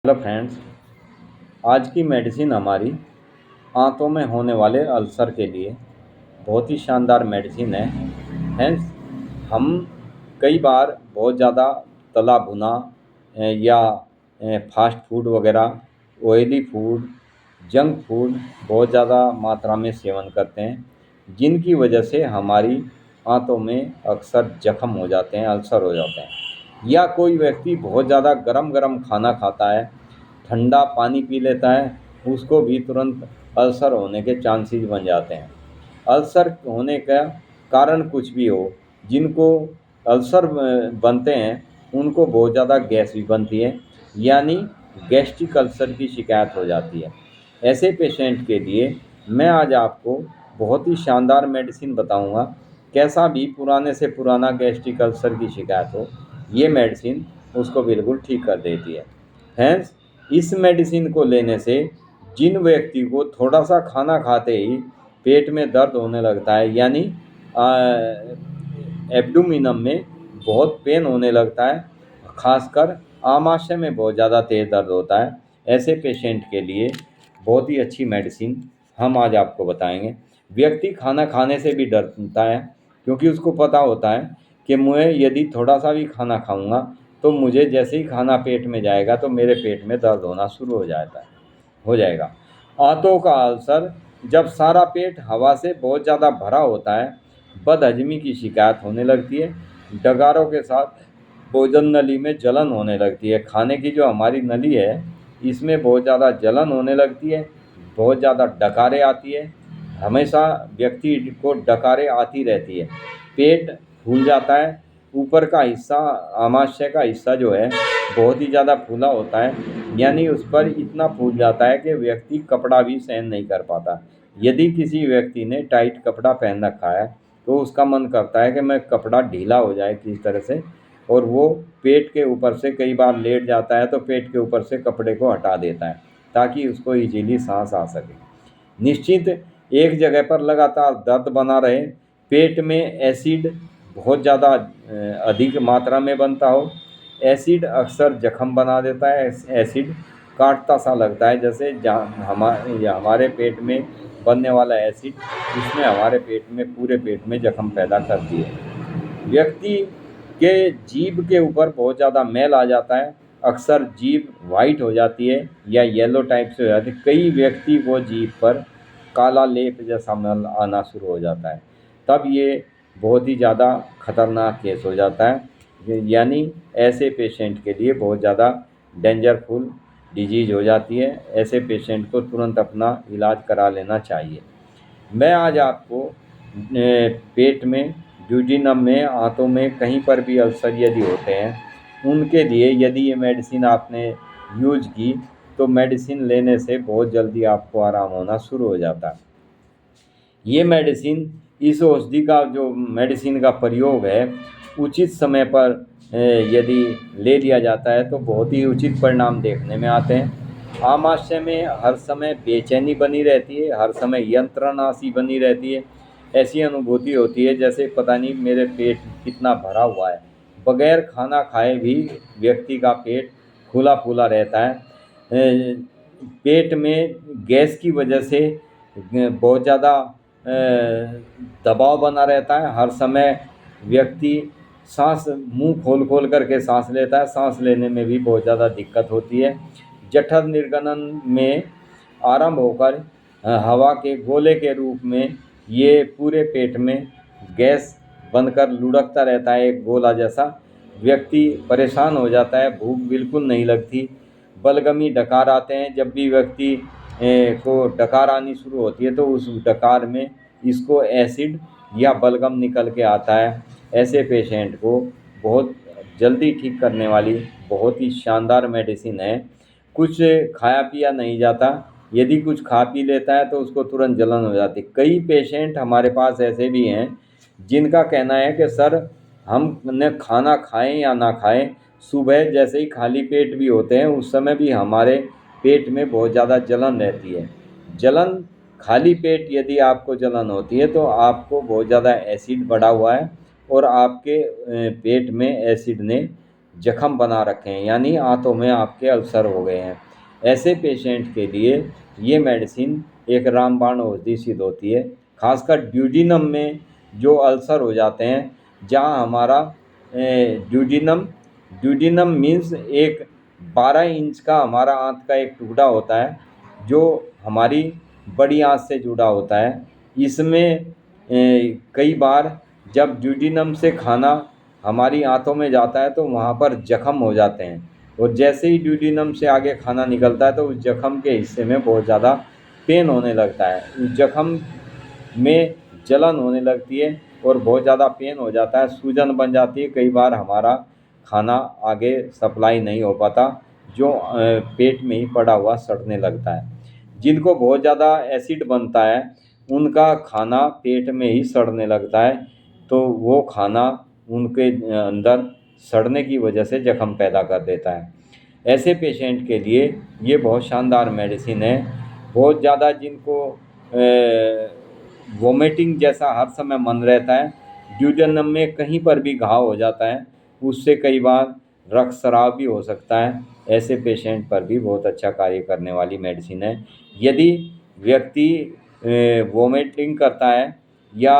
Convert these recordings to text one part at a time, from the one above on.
Hello friends. आज की medicine हमारी आंतों में होने वाले अल्सर के लिए बहुत ही शानदार मेडिसिन है। हेंस हम कई बार बहुत ज़्यादा तला भुना या फास्ट फूड वगैरह, ऑयली फूड, जंक फूड बहुत ज़्यादा मात्रा में सेवन करते हैं, जिनकी वजह से हमारी आंतों में अक्सर जख्म हो जाते हैं, अल्सर हो जाते हैं। या कोई व्यक्ति बहुत ज़्यादा गरम गरम खाना खाता है, ठंडा पानी पी लेता है, उसको भी तुरंत अल्सर होने के चांसेस बन जाते हैं। अल्सर होने का कारण कुछ भी हो, जिनको अल्सर बनते हैं उनको बहुत ज़्यादा गैस भी बनती है, यानी गैस्ट्रिक अल्सर की शिकायत हो जाती है। ऐसे पेशेंट के लिए मैं आज आपको बहुत ही शानदार मेडिसिन बताऊंगा। कैसा भी पुराने से पुराना गैस्ट्रिक अल्सर की शिकायत हो, ये मेडिसिन उसको बिल्कुल ठीक कर देती है। हैंस इस मेडिसिन को लेने से जिन व्यक्ति को थोड़ा सा खाना खाते ही पेट में दर्द होने लगता है, यानी एब्डोमिनम में बहुत पेन होने लगता है, खासकर आमाशय में बहुत ज़्यादा तेज़ दर्द होता है, ऐसे पेशेंट के लिए बहुत ही अच्छी मेडिसिन हम आज आपको बताएंगे। व्यक्ति खाना खाने से भी डरता है, क्योंकि उसको पता होता है कि मैं यदि थोड़ा सा भी खाना खाऊंगा तो मुझे जैसे ही खाना पेट में जाएगा तो मेरे पेट में दर्द होना शुरू हो जाएगा। आंतों का अल्सर, जब सारा पेट हवा से बहुत ज़्यादा भरा होता है, बदहजमी की शिकायत होने लगती है, डगारों के साथ भोजन नली में जलन होने लगती है। खाने की जो हमारी नली है, इसमें बहुत ज़्यादा जलन होने लगती है, बहुत ज़्यादा डकारें आती है, हमेशा व्यक्ति को डकारें आती रहती है, पेट फूल जाता है, ऊपर का हिस्सा, आमाशय का हिस्सा जो है बहुत ही ज़्यादा फूला होता है, यानी उस पर इतना फूल जाता है कि व्यक्ति कपड़ा भी सहन नहीं कर पाता। यदि किसी व्यक्ति ने टाइट कपड़ा पहन रखा है तो उसका मन करता है कि मैं कपड़ा ढीला हो जाए किसी तरह से, और वो पेट के ऊपर से कई बार लेट जाता है तो पेट के ऊपर से कपड़े को हटा देता है ताकि उसको इजीली सांस आ सके। निश्चित एक जगह पर लगातार दर्द बना रहे, पेट में एसिड बहुत ज़्यादा अधिक मात्रा में बनता हो, एसिड अक्सर जख्म बना देता है, एसिड काटता सा लगता है, जैसे हमारे पेट में बनने वाला एसिड इसमें हमारे पेट में, पूरे पेट में जख्म पैदा करती है। व्यक्ति के जीभ के ऊपर बहुत ज़्यादा मैल आ जाता है, अक्सर जीभ वाइट हो जाती है या येलो टाइप से हो जाती है। कई व्यक्ति को जीभ पर काला लेप जैसा मैल आना शुरू हो जाता है, तब ये बहुत ही ज़्यादा खतरनाक केस हो जाता है, यानी ऐसे पेशेंट के लिए बहुत ज़्यादा डेंजरफुल डिजीज हो जाती है। ऐसे पेशेंट को तुरंत अपना इलाज करा लेना चाहिए। मैं आज आपको पेट में, ड्यूडिनम में, आंतों में कहीं पर भी अल्सर यदि होते हैं उनके लिए यदि ये मेडिसिन आपने यूज की तो मेडिसिन लेने से बहुत जल्दी आपको आराम होना शुरू हो जाता है। ये मेडिसिन, इस औषधि का जो मेडिसिन का प्रयोग है, उचित समय पर यदि ले लिया जाता है तो बहुत ही उचित परिणाम देखने में आते हैं। आमाशय में हर समय बेचैनी बनी रहती है, हर समय यंत्रणा सी बनी रहती है, ऐसी अनुभूति होती है जैसे पता नहीं मेरे पेट कितना भरा हुआ है। बगैर खाना खाए भी व्यक्ति का पेट फूला फूला रहता है। पेट में गैस की वजह से बहुत ज़्यादा दबाव बना रहता है, हर समय व्यक्ति सांस मुंह खोल खोल करके सांस लेता है, सांस लेने में भी बहुत ज़्यादा दिक्कत होती है। जठर निर्गमन में आरंभ होकर हवा के गोले के रूप में ये पूरे पेट में गैस बनकर लुढ़कता रहता है, एक गोला जैसा। व्यक्ति परेशान हो जाता है, भूख बिल्कुल नहीं लगती, बलगमी डकार आते हैं। जब भी व्यक्ति को डकार आनी शुरू होती है तो उस डकार में इसको एसिड या बलगम निकल के आता है। ऐसे पेशेंट को बहुत जल्दी ठीक करने वाली बहुत ही शानदार मेडिसिन है। कुछ खाया पिया नहीं जाता, यदि कुछ खा पी लेता है तो उसको तुरंत जलन हो जाती है। कई पेशेंट हमारे पास ऐसे भी हैं जिनका कहना है कि सर, हम ने खाना खाएं या ना खाएं, सुबह जैसे ही खाली पेट भी होते हैं उस समय भी हमारे पेट में बहुत ज़्यादा जलन रहती है। जलन, खाली पेट यदि आपको जलन होती है तो आपको बहुत ज़्यादा एसिड बढ़ा हुआ है और आपके पेट में एसिड ने जख्म बना रखे हैं, यानी आंतों में आपके अल्सर हो गए हैं। ऐसे पेशेंट के लिए ये मेडिसिन एक रामबाण औषधि सिद्ध होती है। खासकर ड्यूडिनम में जो अल्सर हो जाते हैं, जहाँ हमारा ड्यूडिनम ड्यूडिनम मीन्स एक 12 इंच का हमारा आंत का एक टुकड़ा होता है, जो हमारी बड़ी आंत से जुड़ा होता है। इसमें कई बार जब ड्यूडिनम से खाना हमारी आंतों में जाता है तो वहाँ पर जख्म हो जाते हैं, और जैसे ही ड्यूडिनम से आगे खाना निकलता है तो उस जख्म के हिस्से में बहुत ज़्यादा पेन होने लगता है, उस जख्म में जलन होने लगती है और बहुत ज़्यादा पेन हो जाता है, सूजन बन जाती है। कई बार हमारा खाना आगे सप्लाई नहीं हो पाता, जो पेट में ही पड़ा हुआ सड़ने लगता है। जिनको बहुत ज़्यादा एसिड बनता है उनका खाना पेट में ही सड़ने लगता है, तो वो खाना उनके अंदर सड़ने की वजह से जख्म पैदा कर देता है। ऐसे पेशेंट के लिए ये बहुत शानदार मेडिसिन है। बहुत ज़्यादा जिनको वोमिटिंग जैसा हर समय मन रहता है, ड्यूडेनम में कहीं पर भी घाव हो जाता है, उससे कई बार रक्तस्राव भी हो सकता है, ऐसे पेशेंट पर भी बहुत अच्छा कार्य करने वाली मेडिसिन है। यदि व्यक्ति वोमिटिंग करता है या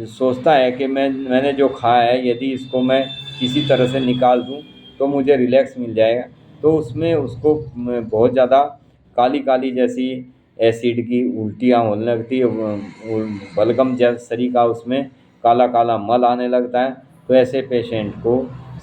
सोचता है कि मैंने जो खाया है यदि इसको मैं किसी तरह से निकाल दूं तो मुझे रिलैक्स मिल जाएगा, तो उसमें उसको बहुत ज़्यादा काली काली जैसी एसिड की उल्टियाँ होने लगती है, बलगम जैसी का उसमें काला काला मल आने लगता है। तो ऐसे पेशेंट को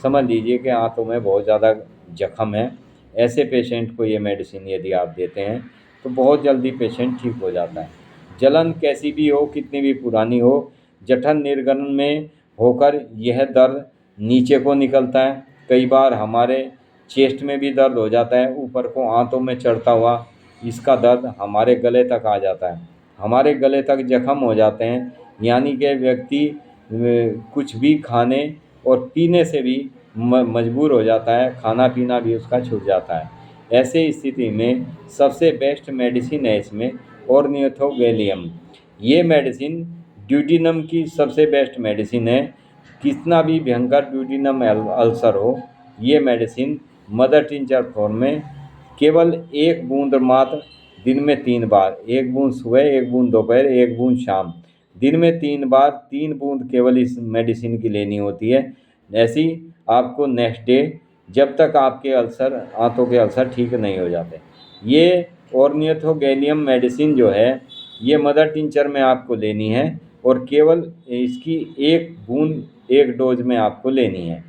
समझ लीजिए कि आंतों में बहुत ज़्यादा जख्म है। ऐसे पेशेंट को ये मेडिसिन यदि आप देते हैं तो बहुत जल्दी पेशेंट ठीक हो जाता है। जलन कैसी भी हो, कितनी भी पुरानी हो, जठर निर्गमन में होकर यह दर्द नीचे को निकलता है। कई बार हमारे चेस्ट में भी दर्द हो जाता है, ऊपर को आंतों में चढ़ता हुआ इसका दर्द हमारे गले तक आ जाता है। हमारे गले तक जख्म हो जाते हैं, यानी कि व्यक्ति कुछ भी खाने और पीने से भी मजबूर हो जाता है, खाना पीना भी उसका छूट जाता है। ऐसे स्थिति में सबसे बेस्ट मेडिसिन है इसमें ऑर्निथोगैलियम। ये मेडिसिन ड्यूडिनम की सबसे बेस्ट मेडिसिन है। कितना भी भयंकर ड्यूडिनम अल्सर हो, ये मेडिसिन मदर टिंचर फॉर्म में केवल 1 बूंद मात्र दिन में 3 बार, 1 बूंद सुबह, 1 बूंद दोपहर, 1 बूंद शाम, दिन में 3 बार 3 बूंद केवल इस मेडिसिन की लेनी होती है। ऐसी आपको नेक्स्ट डे, जब तक आपके अल्सर आंतों के अल्सर ठीक नहीं हो जाते। ये ऑर्निथोगैलियम मेडिसिन जो है ये मदर टिंचर में आपको लेनी है और केवल इसकी 1 बूंद 1 डोज में आपको लेनी है।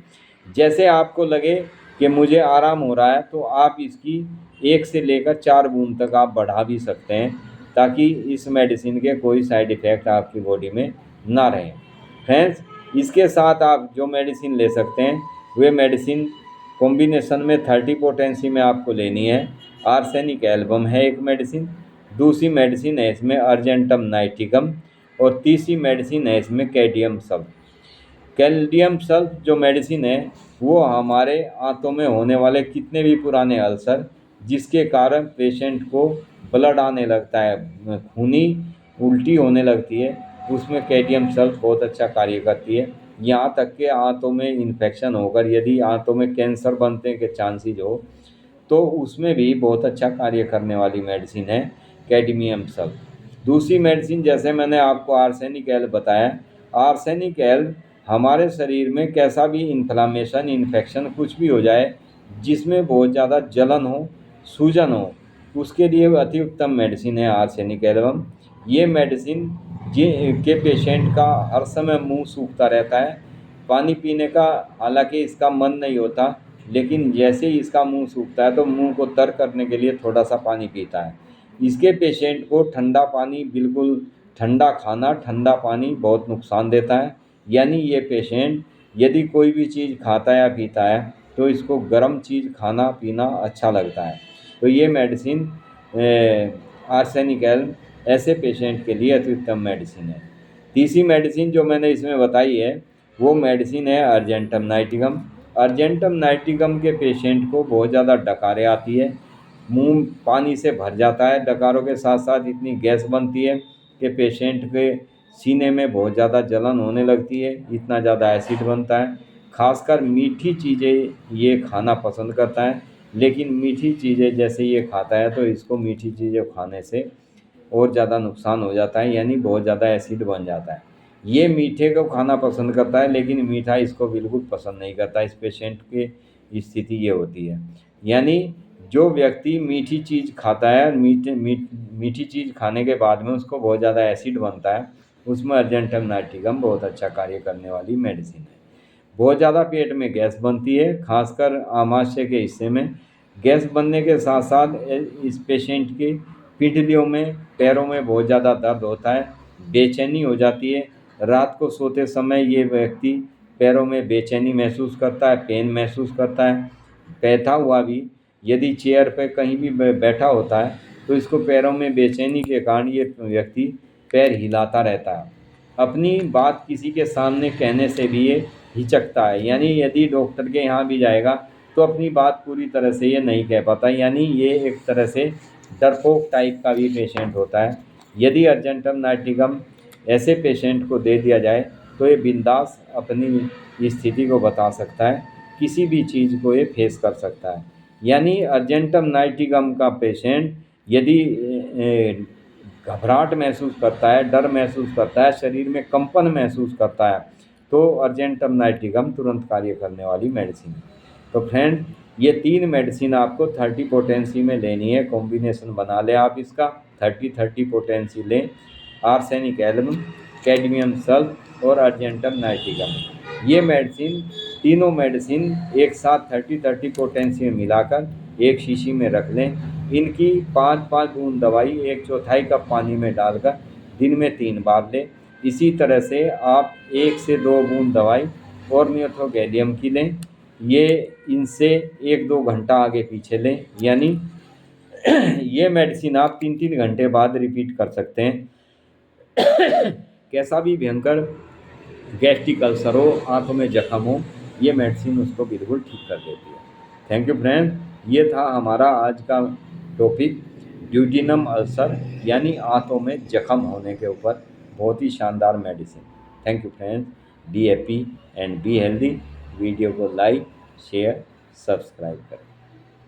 जैसे आपको लगे कि मुझे आराम हो रहा है तो आप इसकी 1 से लेकर 4 बूंद तक आप बढ़ा भी सकते हैं, ताकि इस मेडिसिन के कोई साइड इफ़ेक्ट आपकी बॉडी में ना रहें। फ्रेंड्स, इसके साथ आप जो मेडिसिन ले सकते हैं वे मेडिसिन कॉम्बिनेशन में 30 पोटेंसी में आपको लेनी है। आर्सेनिक एल्बम है एक मेडिसिन, दूसरी मेडिसिन है इसमें अर्जेंटम नाइटिकम, और तीसरी मेडिसिन है इसमें कैडियम सल्फ। कैल्डियम सल्फ जो मेडिसिन है वो हमारे आंतों में होने वाले कितने भी पुराने अल्सर जिसके कारण पेशेंट को ब्लड आने लगता है, खूनी उल्टी होने लगती है, उसमें कैल्शियम सल्फ बहुत अच्छा कार्य करती है। यहाँ तक कि आंतों में इन्फेक्शन होकर यदि आंतों में कैंसर बनने के चांसेस हो तो उसमें भी बहुत अच्छा कार्य करने वाली मेडिसिन है कैडमियम सल्फ। दूसरी मेडिसिन जैसे मैंने आपको आर्सेनिक एल बताया, आर्सेनिक एल हमारे शरीर में कैसा भी इन्फ्लामेशन इन्फेक्शन कुछ भी हो जाए जिसमें बहुत ज़्यादा जलन हो, सूजन हो, उसके लिए अति उत्तम मेडिसिन है आर्सेनिक एल्बम। ये मेडिसिन के पेशेंट का हर समय मुंह सूखता रहता है, पानी पीने का हालांकि इसका मन नहीं होता, लेकिन जैसे ही इसका मुंह सूखता है तो मुंह को तर करने के लिए थोड़ा सा पानी पीता है। इसके पेशेंट को ठंडा पानी, बिल्कुल ठंडा खाना, ठंडा पानी बहुत नुकसान देता है, यानी ये पेशेंट यदि कोई भी चीज़ खाता या पीता है तो इसको गर्म चीज़ खाना पीना अच्छा लगता है। तो ये मेडिसिन आर्सेनिक एल्ब ऐसे पेशेंट के लिए अति उत्तम मेडिसिन है। तीसरी मेडिसिन जो मैंने इसमें बताई है वो मेडिसिन है अर्जेंटम नाइटिकम। अर्जेंटम नाइटिकम के पेशेंट को बहुत ज़्यादा डकारें आती है, मुंह पानी से भर जाता है, डकारों के साथ साथ इतनी गैस बनती है कि पेशेंट के सीने में बहुत ज़्यादा जलन होने लगती है, इतना ज़्यादा एसिड बनता है, खासकर मीठी चीज़ें ये खाना पसंद करता है, लेकिन मीठी चीज़ें जैसे ये खाता है तो इसको मीठी चीज़ें खाने से और ज़्यादा नुकसान हो जाता है, यानी बहुत ज़्यादा एसिड बन जाता है। ये मीठे को खाना पसंद करता है, लेकिन मीठा इसको बिल्कुल पसंद नहीं करता। इस पेशेंट की स्थिति ये होती है। यानी जो व्यक्ति मीठी चीज़ खाता है, मीठी चीज़ खाने के बाद में उसको बहुत ज़्यादा एसिड बनता है, उसमें अर्जेंटम नाइट्रिगम बहुत अच्छा कार्य करने वाली मेडिसिन है। बहुत ज़्यादा पेट में गैस बनती है, खासकर आमाशय के हिस्से में। गैस बनने के साथ साथ इस पेशेंट की पिंडलियों में, पैरों में बहुत ज़्यादा दर्द होता है, बेचैनी हो जाती है। रात को सोते समय ये व्यक्ति पैरों में बेचैनी महसूस करता है, पेन महसूस करता है। बैठा हुआ भी यदि चेयर पे कहीं भी बैठा होता है तो इसको पैरों में बेचैनी के कारण ये व्यक्ति पैर हिलाता रहता है। अपनी बात किसी के सामने कहने से भी ये हिचकता है, यानी यदि डॉक्टर के यहाँ भी जाएगा तो अपनी बात पूरी तरह से ये नहीं कह पाता, यानी ये एक तरह से डरपोक टाइप का भी पेशेंट होता है। यदि अर्जेंटम नाइट्रिगम ऐसे पेशेंट को दे दिया जाए तो ये बिंदास अपनी स्थिति को बता सकता है, किसी भी चीज़ को ये फेस कर सकता है। यानी अर्जेंटम नाइट्रिगम का पेशेंट यदि घबराहट महसूस करता है, डर महसूस करता है, शरीर में कंपन महसूस करता है, तो अर्जेंटम नाइट्रिगम तुरंत कार्य करने वाली मेडिसिन है। तो फ्रेंड, ये 3 मेडिसिन आपको 30 पोटेंसी में लेनी है। कॉम्बिनेशन बना लें आप इसका, 30-30 पोटेंसी लें। आर्सेनिक एल्बम, कैडमियम सल्फ और अर्जेंटम नाइट्रिगम, ये मेडिसिन, तीनों मेडिसिन एक साथ 30-30 पोटेंसी में मिलाकर एक शीशी में रख लें। इनकी 5-5 बूंद दवाई 1/4 कप पानी में डालकर दिन में 3 बार लें। इसी तरह से आप 1 से 2 बूंद दवाई और ऑर्निथोगैलियम की लें। ये इनसे 1-2 घंटा आगे पीछे लें, यानी ये मेडिसिन आप 3-3 घंटे बाद रिपीट कर सकते हैं। कैसा भी भयंकर गैस्ट्रिक अल्सर हो, आँखों में जख्म हो, ये मेडिसिन उसको बिल्कुल ठीक कर देती है। थैंक यू फ्रेंड, ये था हमारा आज का टॉपिक, ड्यूटीनम अल्सर यानी आंतों में जख्म होने के ऊपर, बहुत ही शानदार medicine. Thank you friend, be happy and be healthy. Video को लाइक, शेयर, सब्सक्राइब करें।